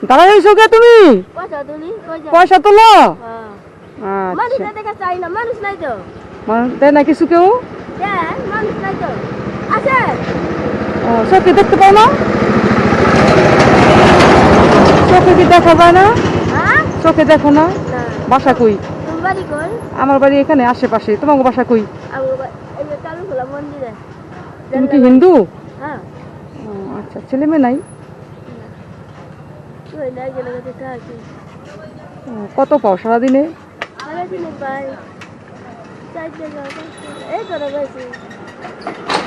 দাঁড়াই রইছো কে তুমি? পয়সা তোলো? মানুষ দেখা চাই না, মানুষ নাই তো। দেয় না কিছু কেউ? মানুষ নাই তো। আছে? চোখে দেখতে পাও না? চোখে কি দেখা যায় না? চোখে দেখো না? বাসা কই? আমার বাড়ি এখানে আশেপাশে। তোমার বাসা কই? তুমি কি হিন্দু? আচ্ছা, ছেলে মেয়ে নাই? কত পাও সারাদিনে?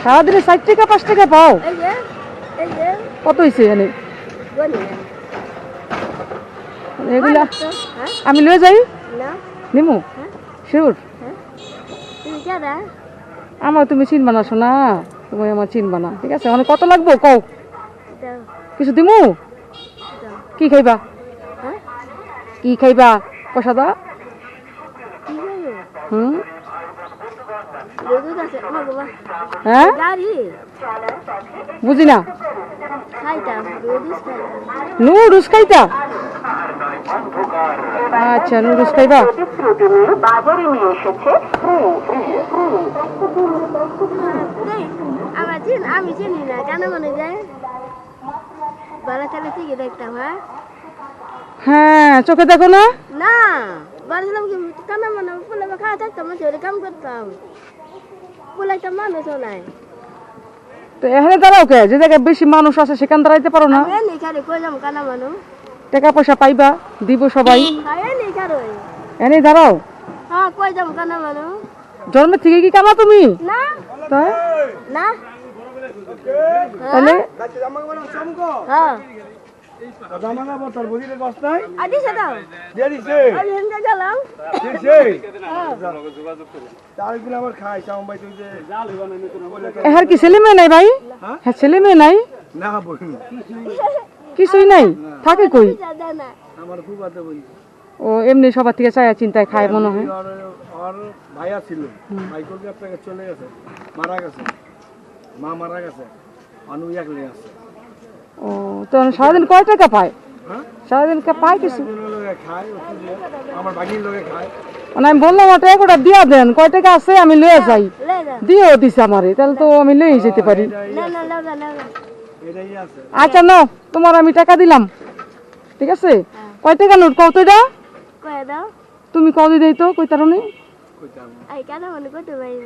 সারাদিনে 4 টাকা 5 টাকা পাও? কত হয়েছে এনে? এগুলা আমি লয়ে যাই? নিমু? শিওর? আমার তুমি চিনবা না শোনা, তুমি আমার চিনবা না, ঠিক আছে? মানে কত লাগবো কও? কিছু দিমু? কি খাইবা? কি খাইবা? পয়সা দাও। হ্যাঁ বুঝি না। নুডলস খাইতা? আচ্ছা, নুডলস খাইবা? বাজারে নিয়ে এসেছে। আমি চিনি না কেন মনে যায় বালা চালে থেকে দেখতাম। হ্যাঁ, চোখে দেখো না? না বাড়ছিলাম কি কেন মানে ফুলে খাওয়া থাকতাম, কাম করতাম, ফুলে একটা মানুষও নাই। তো এখানে দাঁড়াও কে? যে জায়গায় বেশি মানুষ আছে সেখানে দাঁড়াইতে পারো না? টাকা পয়সা পাইবা, দিব সবাই। এনে দাঁড়াও। জন্ম থেকে কি কামা তুমি? না তাহলে এর কি ছেলে মেয়ে নাই ভাই? হ্যাঁ, ছেলে মেয়ে নাই? কিছুই নাই? থাকে কই? ও এমনি সবার থেকে চায়া চিন্তায় খায় মনে হয়। ভাইয়া ছিল, ভাই কলকাতা থেকে চলে গেছে, মারা গেছে, মা মারা গেছে, মানু একলে আছে। ও তো সারাদিন কয় টাকা পায়? সারাদিন পায় কিছু? আমার বাগির লোকে খায়। মানে আমি বললাম টাকা কোটা দিয়া দেন, কয় টাকা আছে আমি লয়ে যাই। দিয়েও দিছে আমারে, তাহলে তো আমি লয়ে যেতে পারি। আচ্ছা নাও, তোমার আমি টাকা দিলাম, ঠিক আছে? কয় টাকা নোট কত? এটা তুমি কত দেই তো কই তার নেই?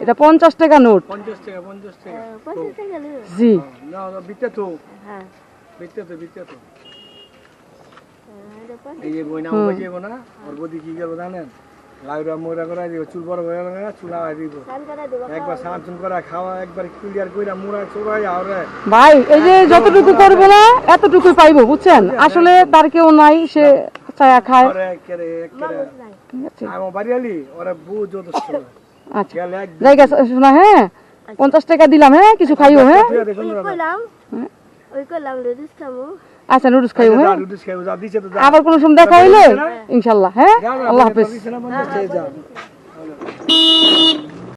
এটা 50 টাকা নোট। 50 টাকা 50 টাকা জি না বিতে তো বিতে তো এই যে বইনা বইছে না ওর বদি কি গেল জানেন? লাউরা মোরা করে দিব, চুল বড় হয়ে গেল, চুলা দিব, একবার সানসুন করে খাওয়া, একবার ক্লিয়ার কইরা মোরা চোরাই আরে ভাই। এই যে যতটুকু করবে না এতটুকুই পাইবো, বুঝছেন? আসলে তার কেউ নাই, সে ছায়া খায়। আমার বাড়ি আলি ওরা বুঝ যথেষ্ট। আচ্ছা জায়গা শোনা, হ্যাঁ 50 টাকা দিলাম, হ্যাঁ কিছু খাইও। হ্যাঁ আচ্ছা, নুডলস খাইও। হ্যাঁ আবার কোনো সময় দেখা হইলে ইনশাল্লাহ। হ্যাঁ, আল্লাহ হাফেজ।